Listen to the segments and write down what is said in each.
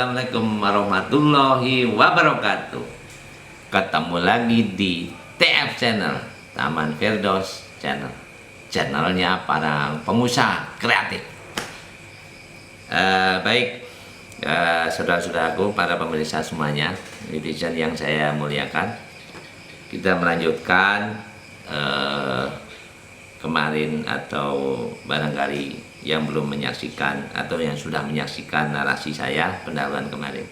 Assalamualaikum warahmatullahi wabarakatuh. Ketemu lagi di TF Channel, Taman Firdaus Channel, channelnya para pengusaha kreatif. Baik, saudara-saudaraku, para pemirsa semuanya, netizen yang saya muliakan, kita melanjutkan kemarin atau barangkali yang belum menyaksikan atau yang sudah menyaksikan narasi saya pendahuluan kemarin.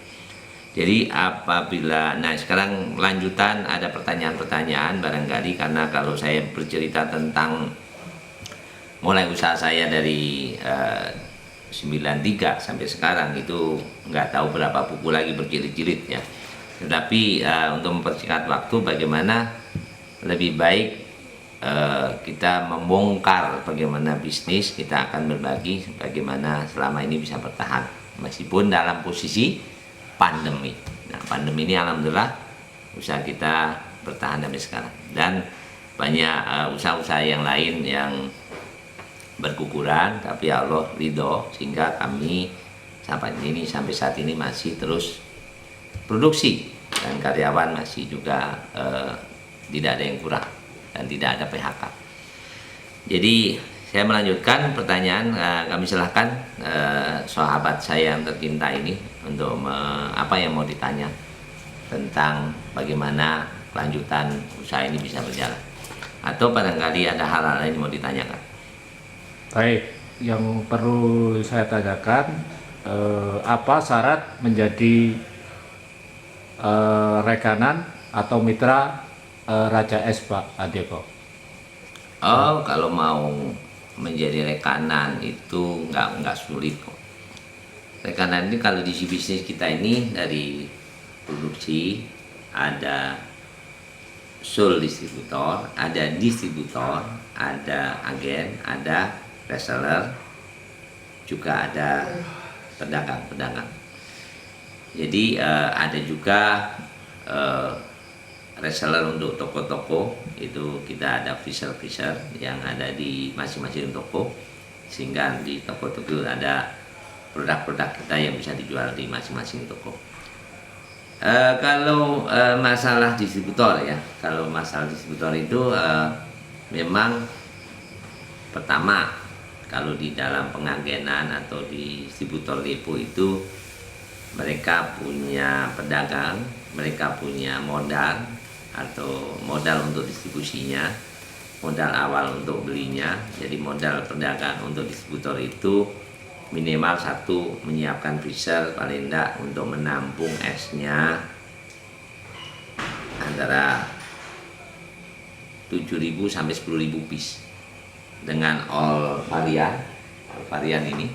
Jadi apabila, nah sekarang lanjutan ada pertanyaan-pertanyaan barangkali, karena kalau saya bercerita tentang mulai usaha saya dari 93 sampai sekarang itu nggak tahu berapa buku lagi berjilid-jilid ya. Tetapi untuk mempersingkat waktu, bagaimana lebih baik kita membongkar bagaimana bisnis, kita akan berbagi bagaimana selama ini bisa bertahan meskipun dalam posisi pandemi. Nah, pandemi ini alhamdulillah usaha kita bertahan sampai sekarang, dan banyak usaha-usaha yang lain yang berguguran, tapi Allah ridho sehingga kami sampai saat ini masih terus produksi, dan karyawan masih juga tidak ada yang kurang dan tidak ada PHK. Jadi saya melanjutkan pertanyaan, kami silahkan sahabat saya yang tercinta ini untuk apa yang mau ditanya tentang bagaimana kelanjutan usaha ini bisa berjalan, atau barangkali ada hal-hal lain yang mau ditanyakan. Baik, yang perlu saya tanyakan, apa syarat menjadi rekanan atau mitra Raja Es, Pak Adeko? Oh, kalau mau menjadi rekanan itu nggak sulit kok. Rekanan ini kalau di bisnis kita ini dari produksi, ada sole distributor, ada distributor, ada agen, ada reseller, juga ada pedagang. Jadi ada juga reseller untuk toko-toko, itu kita ada freezer yang ada di masing-masing toko, sehingga di toko-toko ada produk-produk kita yang bisa dijual di masing-masing toko. Kalau masalah distributor ya, kalau masalah distributor itu memang pertama, kalau di dalam pengagenan atau di distributor depo itu mereka punya pedagang, mereka punya modal atau modal untuk distribusinya, modal awal untuk belinya. Jadi modal pedagang untuk distributor itu minimal satu, menyiapkan freezer paling tidak untuk menampung esnya antara 7.000 sampai 10.000 piece dengan all varian ini.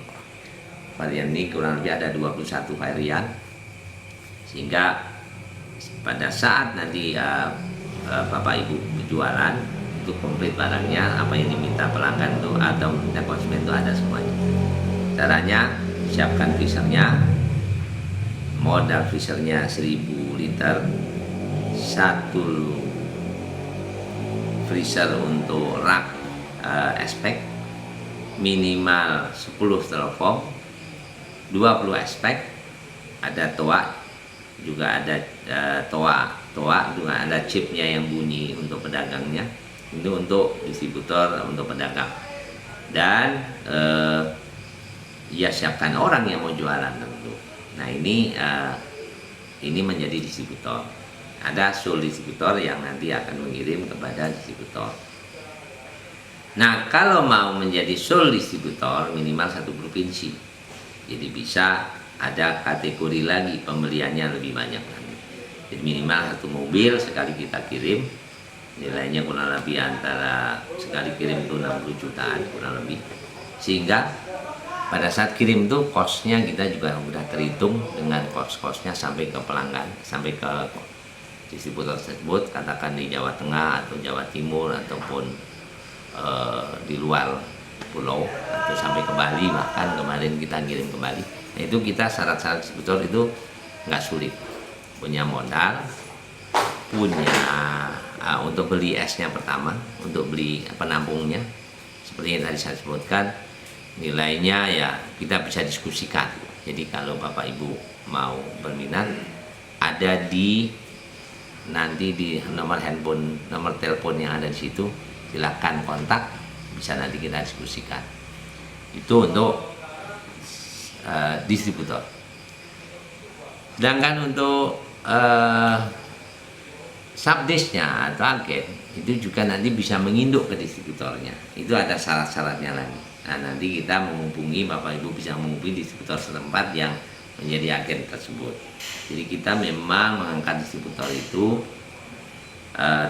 Varian ini kurang lebih ada 21 varian, sehingga pada saat nanti Bapak Ibu berjualan itu komplit barangnya, apa yang diminta pelanggan itu atau minta konsumen itu ada semuanya. Caranya, siapkan freezernya, modal freezernya 1.000 liter, satu freezer untuk rak aspek, minimal 10 styrofoam, 20 aspek, ada toa, juga ada toa juga ada chipnya yang bunyi untuk pedagangnya, itu untuk distributor, untuk pedagang. Dan ya siapkan orang yang mau jualan tentu. Nah ini menjadi distributor. Ada sole distributor yang nanti akan mengirim kepada distributor. Nah, kalau mau menjadi sole distributor minimal satu provinsi. Jadi bisa ada kategori lagi, pembeliannya lebih banyak lagi. Jadi minimal satu mobil sekali kita kirim, nilainya kurang lebih antara sekali kirim itu 60 jutaan kurang lebih. Sehingga pada saat kirim itu kosnya kita juga sudah terhitung dengan kos-kosnya sampai ke pelanggan, sampai ke distributor tersebut, katakan di Jawa Tengah atau Jawa Timur ataupun di luar pulau atau sampai ke Bali, bahkan kemarin kita kirim ke Bali. Nah, itu kita syarat-syarat distributor itu nggak sulit, punya modal, punya untuk beli esnya pertama, untuk beli penampungnya seperti yang tadi saya sebutkan, nilainya ya kita bisa diskusikan Jadi kalau Bapak Ibu mau berminat, ada nanti di nomor handphone, nomor telepon yang ada di situ, silakan kontak, bisa nanti kita diskusikan. Itu untuk distributor. Sedangkan untuk subdesknya atau agen itu juga nanti bisa menginduk ke distributornya. Itu ada syarat-syaratnya lagi. Nah, nanti kita menghubungi, Bapak Ibu bisa menghubungi distributor setempat yang menjadi agen tersebut. Jadi kita memang mengangkat distributor itu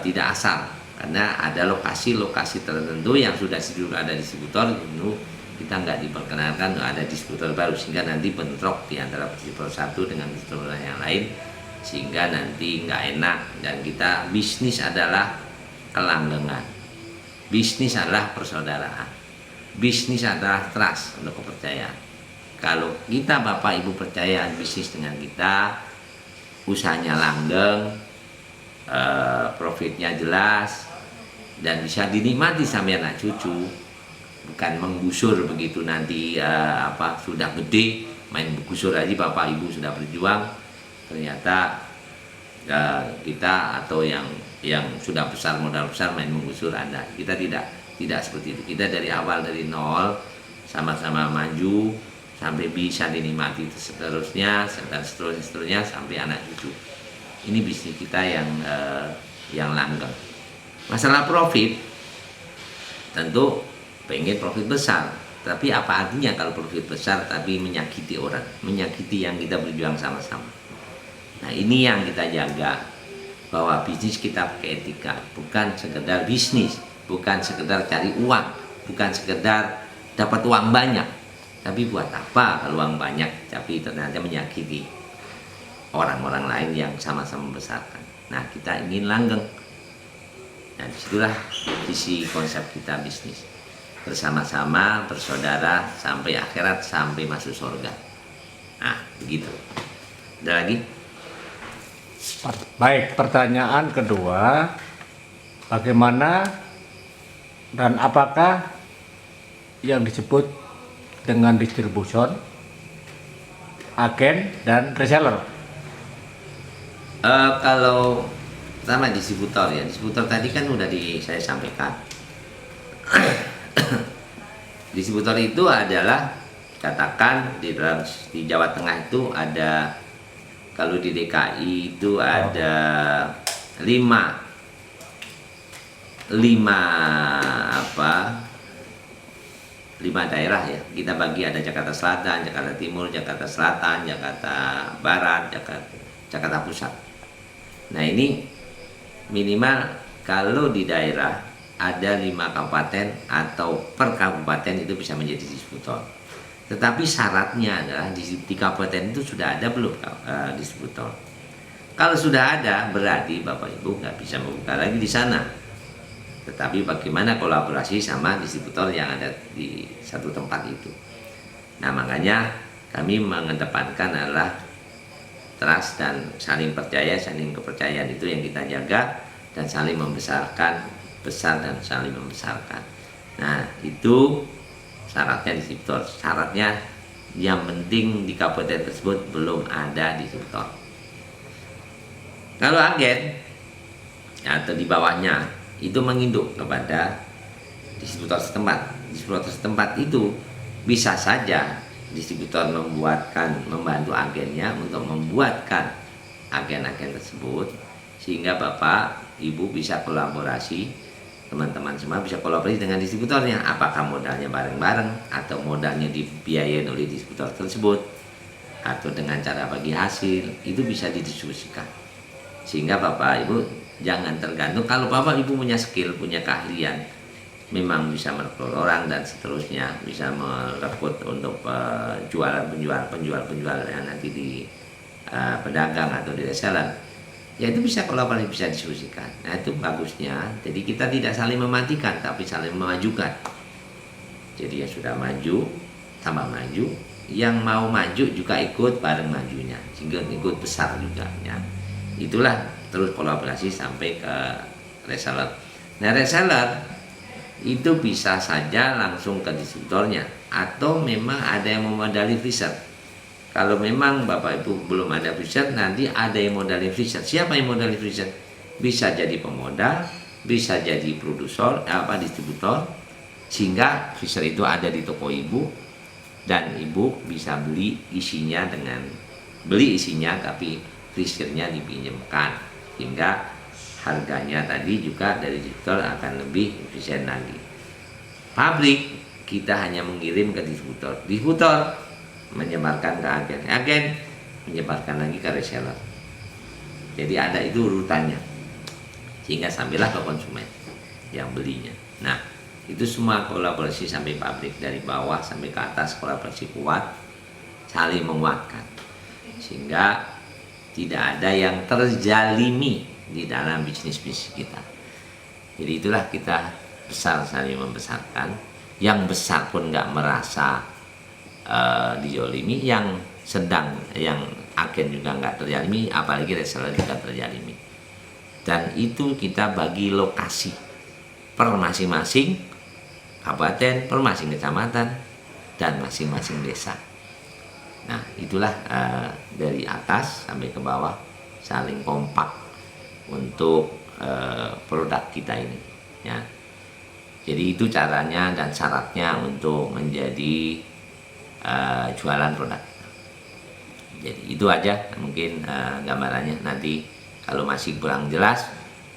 tidak asal, karena ada lokasi-lokasi tertentu yang sudah ada distributor itu kita nggak diperkenalkan ada distributor baru, sehingga nanti bentrok di antara distributor satu dengan distributor yang lain, sehingga nanti nggak enak. Dan kita bisnis adalah kelanggengan, bisnis adalah persaudaraan, bisnis adalah trust untuk kepercayaan. Kalau kita Bapak Ibu percaya bisnis dengan kita, usahanya langgeng, profitnya jelas, dan bisa dinikmati sampai anak cucu, bukan menggusur begitu nanti sudah gede main menggusur aja. Bapak Ibu sudah berjuang, ternyata kita atau yang sudah besar, modal besar, main menggusur Anda. Kita tidak seperti itu. Kita dari awal, dari nol, sama-sama maju sampai bisa dinikmati seterusnya dan seterusnya sampai anak cucu. Ini bisnis kita yang langgeng. Masalah profit, tentu pengen profit besar, tapi apa artinya kalau profit besar tapi menyakiti orang, menyakiti yang kita berjuang sama-sama. Nah, ini yang kita jaga, bahwa bisnis kita pakai etika, bukan sekedar bisnis, bukan sekedar cari uang, bukan sekedar dapat uang banyak. Tapi buat apa kalau uang banyak tapi ternyata menyakiti orang-orang lain yang sama-sama membesarkan. Nah, kita ingin langgeng. Nah, disitulah visi konsep kita bisnis. Bersama-sama, bersaudara, sampai akhirat, sampai masuk surga. Nah, begitu. Ada lagi? Baik, pertanyaan kedua, bagaimana dan apakah yang disebut dengan distribution, agen, dan reseller? Kalau pertama distributor ya, distributor tadi kan udah saya sampaikan. Distributor itu adalah, katakan di Jawa Tengah itu ada, kalau di DKI itu ada 5 daerah ya. Kita bagi, ada Jakarta Selatan, Jakarta Timur, Jakarta Selatan, Jakarta Barat, Jakarta Pusat. Nah, ini minimal kalau di daerah ada 5 kabupaten atau per kabupaten itu bisa menjadi distributor. Tetapi syaratnya adalah di kabupaten itu sudah ada belum distributor. Kalau sudah ada, berarti Bapak Ibu nggak bisa membuka lagi di sana. Tetapi bagaimana kolaborasi sama distributor yang ada di satu tempat itu. Nah, makanya kami mengedepankan adalah trust dan saling percaya, saling kepercayaan itu yang kita jaga, dan saling membesarkan, besar dan saling membesarkan. Nah, itu syaratnya distributor. Syaratnya yang penting di kabupaten tersebut belum ada distributor. Kalau agen atau di bawahnya itu menginduk kepada distributor setempat. Distributor setempat itu bisa saja distributor membantu agennya untuk membuatkan agen-agen tersebut, sehingga Bapak Ibu bisa kolaborasi, teman-teman semua bisa kolaborasi dengan distributornya. Apakah modalnya bareng-bareng, atau modalnya dibiayain oleh distributor tersebut, atau dengan cara bagi hasil, itu bisa didiskusikan. Sehingga Bapak Ibu jangan tergantung. Kalau Bapak Ibu punya skill, punya keahlian, memang bisa merekrut orang dan seterusnya, bisa merekrut untuk penjual yang nanti di pedagang atau di reseller, ya itu bisa kolaborasi, bisa diskusikan. Nah, itu bagusnya. Jadi kita tidak saling mematikan, tapi saling memajukan. Jadi yang sudah maju tambah maju, yang mau maju juga ikut bareng majunya, sehingga ikut besar juga ya. Itulah terus kolaborasi sampai ke reseller. Nah, reseller itu bisa saja langsung ke distributornya, atau memang ada yang memodali riset. Kalau memang Bapak Ibu belum ada freezer, nanti ada yang modalin freezer. Siapa yang modalin freezer? Bisa jadi pemodal, bisa jadi produser, distributor, sehingga freezer itu ada di toko ibu dan ibu bisa beli isinya tapi freezernya dipinjamkan, sehingga harganya tadi juga dari distributor akan lebih efisien lagi. Pabrik kita hanya mengirim ke distributor menyebarkan ke agen menyebarkan lagi ke reseller. Jadi ada itu urutannya, sehingga sampailah ke konsumen yang belinya. Nah, itu semua kolaborasi sampai pabrik, dari bawah sampai ke atas kolaborasi kuat, saling menguatkan, sehingga tidak ada yang terjalimi di dalam bisnis kita. Jadi itulah kita besar saling membesarkan. Yang besar pun nggak merasa dijolimi, yang sedang, yang agen juga nggak terjalimi, apalagi reseller juga terjalimi. Dan itu kita bagi lokasi per masing-masing kabupaten, per masing kecamatan, dan masing-masing desa. Nah, itulah dari atas sampai ke bawah saling kompak untuk produk kita ini, ya. Jadi itu caranya dan syaratnya untuk menjadi jualan produk. Jadi itu aja mungkin gambarannya. Nanti kalau masih kurang jelas,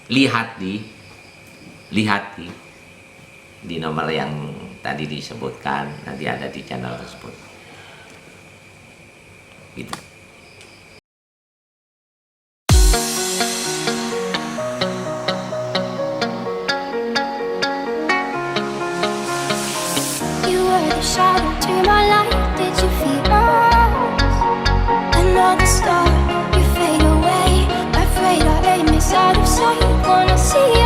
lihat di nomor yang tadi disebutkan, nanti ada di channel tersebut. Gitu. Shadow to my light, did you feel us? Another star, you fade away. Afraid our aim is out of sight. Wanna see